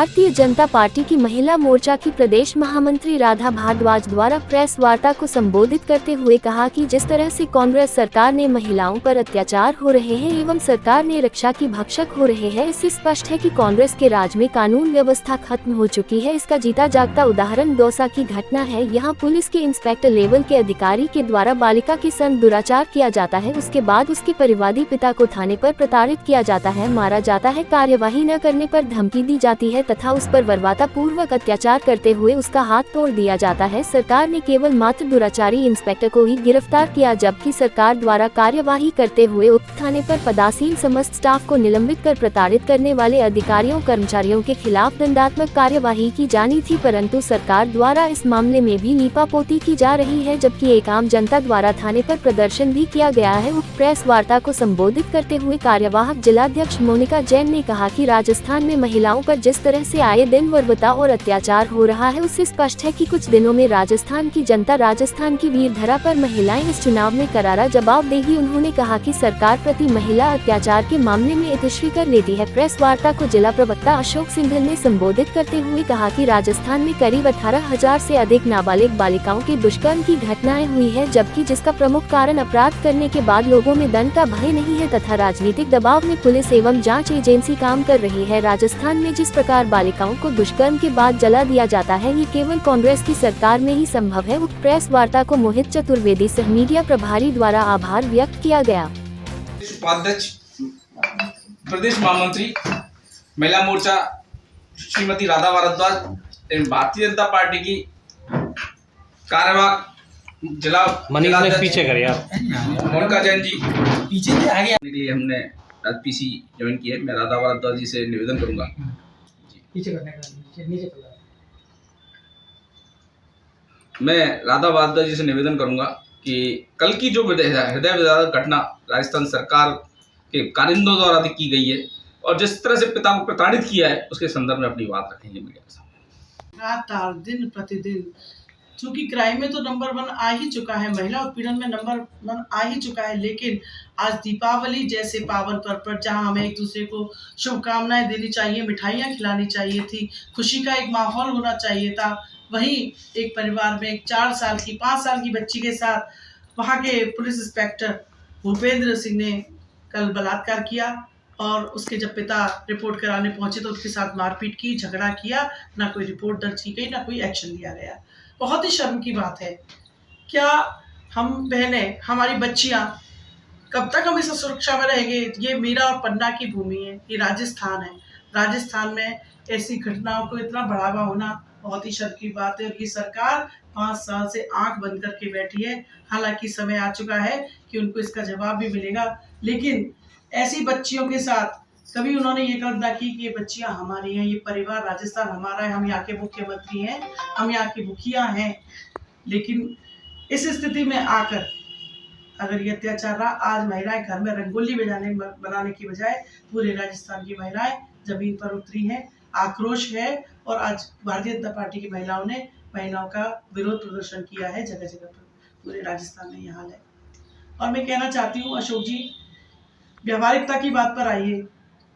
Bharatiya Janata party की महिला मोर्चा की प्रदेश महामंत्री राधा भारद्वाज द्वारा प्रेस वार्ता को संबोधित करते हुए कहा कि जिस तरह से कांग्रेस सरकार ने महिलाओं पर अत्याचार हो रहे हैं एवं सरकार ने रक्षा की भक्षक हो रहे हैं, इससे स्पष्ट है कि कांग्रेस के राज में कानून व्यवस्था खत्म हो चुकी है। इसका जीता जागता उदाहरण दौसा की घटना है। यहाँ पुलिस के इंस्पेक्टर लेवल के अधिकारी के द्वारा बालिका के संग दुराचार किया जाता है, उसके बाद उसके परिवादी पिता को थाने पर प्रताड़ित किया जाता है, मारा जाता है, कार्यवाही न करने पर धमकी दी जाती है तथा उस पर बर्बरता पूर्वक अत्याचार करते हुए उसका हाथ तोड़ दिया जाता है। सरकार ने केवल मात्र दुराचारी इंस्पेक्टर को ही गिरफ्तार किया, जबकि सरकार द्वारा कार्यवाही करते हुए उक्त थाने पर पदासीन समस्त स्टाफ को निलंबित कर प्रताड़ित करने वाले अधिकारियों कर्मचारियों के खिलाफ दंडात्मक कार्यवाही की जानी थी, परंतु सरकार द्वारा इस मामले में भी लीपापोती की जा रही है, जबकि एक आम जनता द्वारा थाने पर प्रदर्शन भी किया गया है। उक्त प्रेस वार्ता को संबोधित करते हुए कार्यवाहक जिलाध्यक्ष मोनिका जैन ने कहा कि राजस्थान में महिलाओं पर जिस तरह से आए दिन बर्बरता और अत्याचार हो रहा है, उससे स्पष्ट है कि कुछ दिनों में राजस्थान की जनता राजस्थान की वीरधरा पर महिलाएं इस चुनाव में करारा जवाब देगी। उन्होंने कहा कि सरकार प्रति महिला अत्याचार के मामले में इतिश्री कर लेती है। प्रेस वार्ता को जिला प्रवक्ता अशोक सिंघल ने संबोधित करते हुए कहा कि राजस्थान में करीब 18,000 से अधिक नाबालिग बालिकाओं के दुष्कर्म की घटनाएं हुई है, जबकि जिसका प्रमुख कारण अपराध करने के बाद लोगों में दंड का भय नहीं है तथा राजनीतिक दबाव में पुलिस एवं जांच एजेंसी काम कर रही है। राजस्थान में जिस प्रकार बालिकाओं को दुष्कर्म के बाद जला दिया जाता है, ये केवल कांग्रेस की सरकार में ही संभव है। उक्त प्रेस वार्ता को मोहित चतुर्वेदी सह मीडिया प्रभारी द्वारा आभार व्यक्त किया गया। उपाध्यक्ष प्रदेश महामंत्री महिला मोर्चा श्रीमती राधा भारद्वाज एवं भारतीय जनता पार्टी की कार्यवाहक जिला पीछे करिए आप मोनिका जैन जी पीछे से आगे के लिए हमने आज पीसी ज्वाइन की है। मैं राधा भारद्वाज जी से निवेदन करूंगा पीछे करने का नीचे मैं राधा भारद्वाज जी से निवेदन करूंगा कि कल की जो हृदय विदारक घटना राजस्थान सरकार के कारिंदों द्वारा की गई है और जिस तरह से पिता को प्रताड़ित किया है, उसके संदर्भ में अपनी बात रखेंगे मीडिया के सामने। लगातार दिन प्रतिदिन चूंकि क्राइम में तो नंबर 1 आ ही चुका है, महिला उत्पीड़न में नंबर 1 आ ही चुका है, लेकिन आज दीपावली जैसे पावन पर्व पर जहां हमें एक दूसरे को शुभकामनाएं देनी चाहिए, मिठाइयां खिलानी चाहिए थी, खुशी का एक माहौल होना चाहिए था, वहीं एक परिवार में एक 4 साल की 5 साल की बच्ची के साथ वहां के पुलिस इंस्पेक्टर भूपेंद्र सिंह ने कल बलात्कार किया और उसके जब पिता रिपोर्ट कराने पहुंचे तो उसके साथ मारपीट की, झगड़ा किया, ना कोई रिपोर्ट दर्ज की गई, ना कोई एक्शन लिया गया। बहुत ही शर्म की बात है। क्या हम बहनें, हमारी बच्चियां, कब तक हम इस सुरक्षा में रहेंगे? ये मीरा और पन्ना की भूमि है, ये राजस्थान है। राजस्थान में ऐसी घटनाओं को इतना बढ़ावा होना बहुत ही शर्म की बात है और ये सरकार 5 साल से आंख बंद करके बैठी है। हालांकि समय आ चुका है कि उनको इसका जवाब भी मिलेगा, लेकिन ऐसी बच्चियों के साथ कभी उन्होंने ये कल्पना की कि ये बच्चियां हमारी हैं, ये परिवार राजस्थान हमारा है, हम यहाँ के मुख्यमंत्री हैं, हम यहाँ की मुखिया हैं। लेकिन इस स्थिति में आकर अगर ये अत्याचार रहा, आज महिलाएं घर में रंगोली बनाने की बजाय पूरे राजस्थान की महिलाएं जमीन पर उतरी हैं, आक्रोश है और आज भारतीय जनता पार्टी की महिलाओं ने महिलाओं का विरोध प्रदर्शन किया है जगह जगह पर। पूरे राजस्थान में यह हाल है और मैं कहना चाहती हूँ अशोक जी, व्यावहारिकता की बात पर आइए।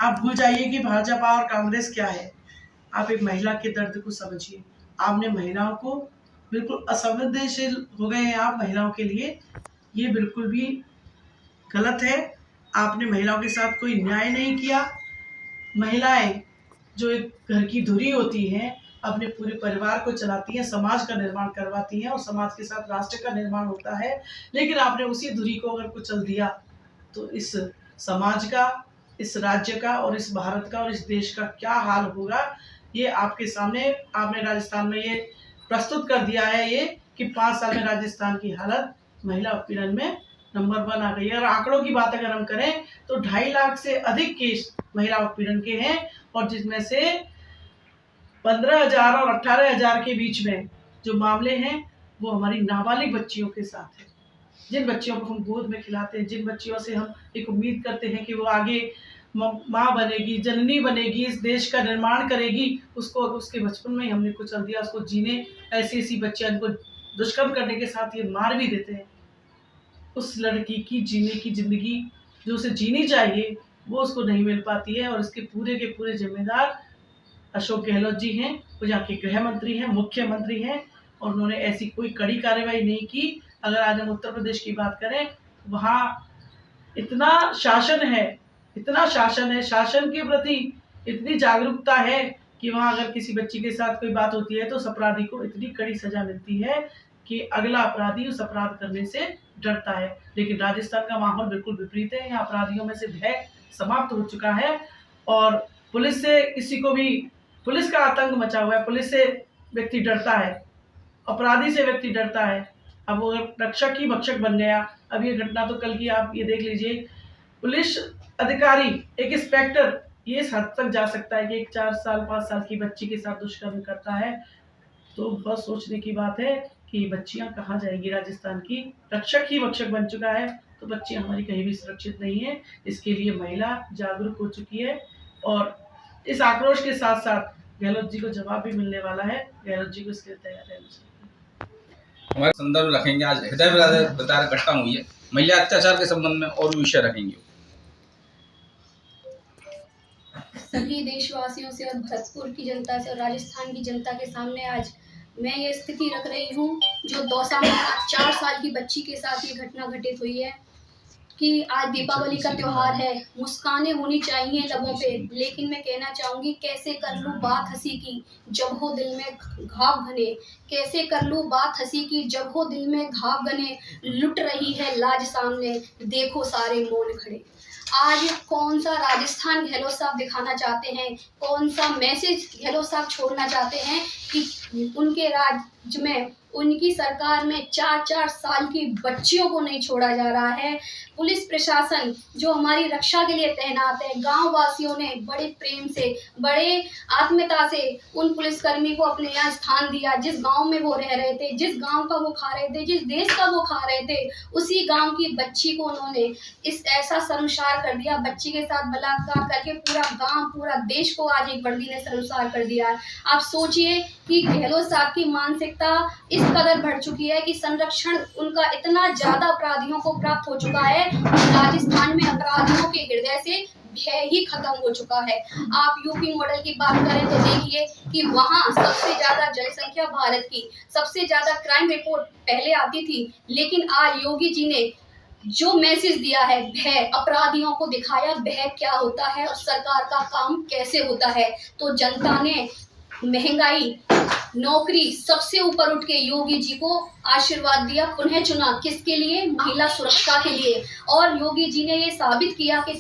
आप भूल जाइए कि भाजपा और कांग्रेस क्या है। आप एक महिला के दर्द को समझिए। आपने महिलाओं को बिल्कुल असंवेदनशील हो गए हैं आप महिलाओं के लिए, ये बिल्कुल भी गलत है। आपने महिलाओं के साथ कोई न्याय नहीं किया। महिलाएं जो एक घर की धुरी होती हैं, अपने पूरे परिवार को चलाती हैं, समाज का निर्माण करवाती हैं और समाज के साथ राष्ट्र का निर्माण होता है, लेकिन आपने उसी धुरी को अगर कुचल दिया तो इस समाज का, इस राज्य का और इस भारत का और इस देश का क्या हाल होगा, ये आपके सामने आपने राजस्थान में ये प्रस्तुत कर दिया है ये कि 5 साल में राजस्थान की हालत महिला उत्पीड़न में नंबर 1 आ गई है। और आंकड़ों की बात अगर हम करें तो 2.5 लाख से अधिक केस महिला उत्पीड़न के हैं और जिसमें से 15,000 और 18,000 के बीच में जो मामले हैं वो हमारी नाबालिग बच्चियों के साथ है। जिन बच्चियों को हम गोद में खिलाते हैं, जिन बच्चियों से हम एक उम्मीद करते हैं कि वो आगे माँ बनेगी, जननी बनेगी, इस देश का निर्माण करेगी, उसको उसके बचपन में ही हमने कुचल दिया। उसको जीने ऐसी बच्चियां इनको दुष्कर्म करने के साथ ये मार भी देते हैं। उस लड़की की जीने की जिंदगी जो उसे जीनी चाहिए वो उसको नहीं मिल पाती है और इसके पूरे के पूरे जिम्मेदार अशोक गहलोत जी हैं, वो यहाँ के गृह मंत्री हैं, मुख्यमंत्री हैं, और उन्होंने ऐसी कोई कड़ी कार्रवाई नहीं की। अगर आज हम उत्तर प्रदेश की बात करें, वहाँ इतना शासन है, शासन के प्रति इतनी जागरूकता है कि वहाँ अगर किसी बच्ची के साथ कोई बात होती है तो उस अपराधी को इतनी कड़ी सजा मिलती है कि अगला अपराधी उस अपराध करने से डरता है। लेकिन राजस्थान का माहौल बिल्कुल विपरीत है। यहाँ अपराधियों में से भय समाप्त हो चुका है और पुलिस से किसी को भी, पुलिस का आतंक मचा हुआ है। पुलिस से व्यक्ति डरता है, अपराधी से व्यक्ति डरता है। अब वो रक्षक ही भक्षक बन गया। अब ये घटना तो कल की आप ये देख लीजिए, पुलिस अधिकारी, एक इंस्पेक्टर ये इस हद तक जा सकता है कि एक 4 साल 5 साल की बच्ची के साथ दुष्कर्म करता है। तो बहुत सोचने की बात है कि बच्चियां कहाँ जाएंगी। राजस्थान की रक्षक ही भक्षक बन चुका है, तो बच्चियां हमारी कहीं भी सुरक्षित नहीं है। इसके लिए महिला जागरूक हो चुकी है और इस आक्रोश के साथ साथ गहलोत जी को जवाब भी मिलने वाला है। गहलोत जी को इसके लिए तैयार रहना चाहिए। हमारे संदर्भ रखेंगे। आज हृदय विदारक घटना हुई है, महिला अत्याचार के संबंध में और भी विषय रखेंगे। सभी देशवासियों से और भरतपुर की जनता से और राजस्थान की जनता के सामने आज मैं ये स्थिति रख रही हूँ जो दौसा में 4 साल की बच्ची के साथ ये घटना घटित हुई है कि आज दीपावली का त्योहार है, मुस्कानें होनी चाहिए लबों पे, लेकिन मैं कहना चाहूँगी कैसे कर लूँ बात हंसी की जब हो दिल में घाव घने, कैसे कर लूँ बात हंसी की जब हो दिल में घाव घने, लुट रही है लाज सामने देखो सारे मौन खड़े। आज कौन सा राजस्थान गहलोत साहब दिखाना चाहते हैं, कौन सा मैसेज गहलोत साहब छोड़ना चाहते हैं कि उनके राज्य में, उनकी सरकार में 4-4 साल की बच्चियों को नहीं छोड़ा जा रहा है। पुलिस प्रशासन जो हमारी रक्षा के लिए तैनात है, गांव वासियों ने बड़े प्रेम से, बड़े आत्मीयता से उन पुलिसकर्मी को अपने यहाँ स्थान दिया। जिस गांव में वो रह रहे थे, जिस गांव का वो खा रहे थे, जिस देश का वो खा रहे थे, उसी गांव की बच्ची को उन्होंने इस ऐसा शर्मसार कर दिया, बच्ची के साथ बलात्कार करके पूरा गांव, पूरा देश को आज एक वर्दी ने शर्मसार कर दिया है। आप सोचिए कि गहलोत साहब की मानसिकता इस कदर बढ़ चुकी है कि संरक्षण उनका इतना ज्यादा अपराधियों को प्राप्त हो चुका है, राजस्थान में अपराधियों के हृदय से भय ही खत्म हो चुका है। आप यूपी मॉडल की बात करें तो देखिए कि वहाँ सबसे ज्यादा जनसंख्या भारत की, सबसे ज्यादा क्राइम रिपोर्ट पहले आती थी, लेकिन आज योगी जी ने जो मैसेज दिया है, भय, अपराधियों को दिखाया भय क्या होता है और सरकार का काम कैसे होता है, तो जनता ने महंगाई, नौकरी सबसे ऊपर उठ के योगी जी को आशीर्वाद दिया, पुनः चुना। किसके लिए? महिला सुरक्षा के लिए। और योगी जी ने ये साबित किया कि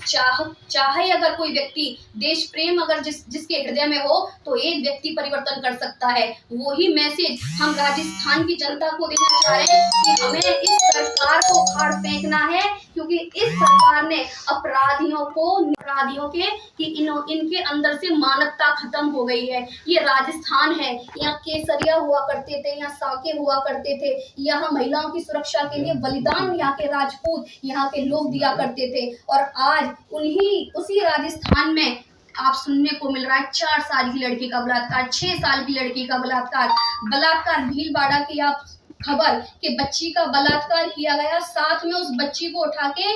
चाहे अगर कोई व्यक्ति देश प्रेम अगर जिसके हृदय में हो तो एक व्यक्ति परिवर्तन कर सकता है। वही मैसेज हम राजस्थान की जनता को देना चाह रहे हैं कि हमें इस सरकार को उखाड़ फेंकना है, क्योंकि इस सरकार ने अपराधियों के कि इनके अंदर से मानवता खत्म हो गई है। ये राजस्थान है, यहाँ केसरिया हुआ करते थे, यहाँ साके हुआ करते थे, यहाँ महिलाओं की सुरक्षा के लिए बलिदान यहाँ के राजपूत, यहाँ के लोग दिया करते थे। और आज उसी राजस्थान में आप सुनने को मिल रहा है 4 साल की लड़की का बलात्कार, 6 साल की लड़की का बलात्कार भीलवाड़ा की आप खबर कि बच्ची का बलात्कार किया गया, साथ में उस बच्ची को उठा के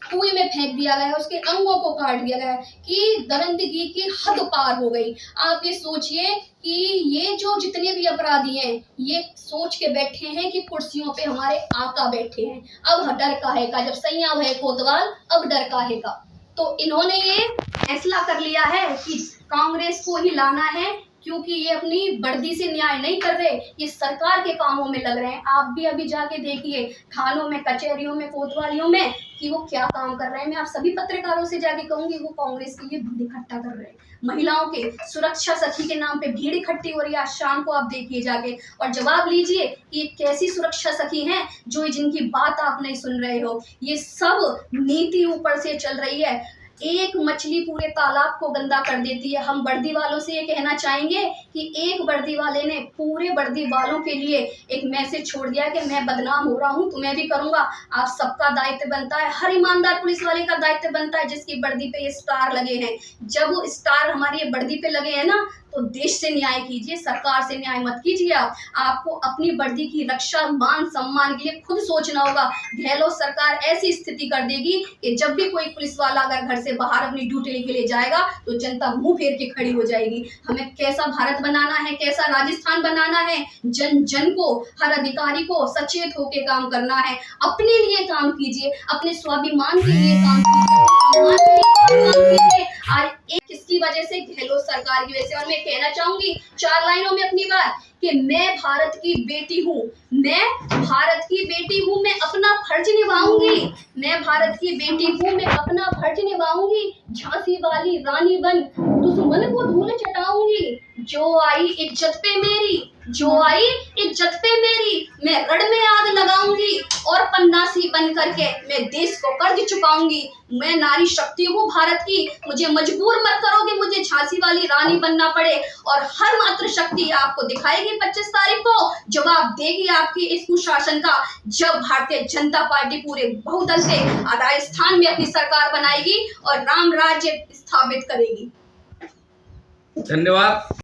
कुएं में फेंक दिया गया, उसके अंगों को काट दिया गया कि दरिंदगी की हद पार हो गई। आप ये सोचिए कि ये जो जितने भी अपराधी हैं ये सोच के बैठे हैं कि कुर्सियों पे हमारे आका बैठे हैं, अब डर काहे का, जब सैया भय कोतवाल अब डर काहे का। तो इन्होंने ये फैसला कर लिया है कि कांग्रेस को ही लाना है, क्योंकि ये अपनी वर्दी से न्याय नहीं कर रहे, ये सरकार के कामों में लग रहे हैं। आप भी अभी जाके देखिए थानों में, कचहरियों में, कोतवालियों में कि वो क्या काम कर रहे हैं। मैं आप सभी पत्रकारों से जाके कहूंगी वो कांग्रेस के लिए भीड़ इकट्ठा कर रहे हैं। महिलाओं के सुरक्षा सखी के नाम पे भीड़ इकट्ठी हो रही है। आज शाम को आप देखिए जाके और जवाब लीजिए कि ये कैसी सुरक्षा सखी हैं जो जिनकी बात आप नहीं सुन रहे हो। ये सब नीति ऊपर से चल रही है। एक मछली पूरे तालाब को गंदा कर देती है। हम वर्दी वालों से ये कहना चाहेंगे कि एक वर्दी वाले ने पूरे वर्दी वालों के लिए एक मैसेज छोड़ दिया कि मैं बदनाम हो रहा हूँ तो मैं भी करूंगा। आप सबका दायित्व बनता है, हर ईमानदार पुलिस वाले का दायित्व बनता है जिसकी वर्दी पे ये स्टार लगे हैं। जब वो स्टार हमारी वर्दी पे लगे हैं ना, तो देश से न्याय कीजिए, सरकार से न्याय मत कीजिए। आपको अपनी वर्दी की रक्षा, मान सम्मान के लिए खुद सोचना होगा। गहलोत सरकार ऐसी स्थिति कर देगी कि जब भी कोई पुलिस वाला अगर घर से बाहर अपनी ड्यूटी के लिए जाएगा तो जनता मुंह फेर के खड़ी हो जाएगी। हमें कैसा भारत बनाना है, कैसा राजस्थान बनाना है, जन जन को, हर अधिकारी को सचेत होकर काम करना है। अपने लिए काम कीजिए, अपने स्वाभिमान के लिए काम कीजिए। आज किसकी वजह से? गहलोत सरकार की वजह से। और मैं कहना चाहूंगी 4 लाइनों में अपनी बात कि मैं भारत की बेटी हूँ, मैं भारत की बेटी हूँ, मैं अपना फर्ज निभाऊंगी, मैं भारत की बेटी हूँ, मैं अपना फर्ज निभाऊंगी। झांसी वाली रानी बन दुश्मन को धूल चटाऊंगी। जो आई इज्जत पे मेरी, जो आई इज्जत पे मेरी, मैं रण में आग लगाऊंगी और पन्नासी बन करके मैं देश को कर्ज चुकाऊंगी। मैं नारी शक्ति हूँ भारत की, मुझे मजबूर मत करो कि मुझे झांसी वाली रानी बनना पड़े। और हर मात्र शक्ति आपको दिखाएगी 25 तारीख को, जवाब देगी आपकी इस कुशासन का, जब भारतीय जनता पार्टी पूरे बहुदल से राजस्थान में अपनी सरकार बनाएगी और राम राज्य स्थापित करेगी। धन्यवाद।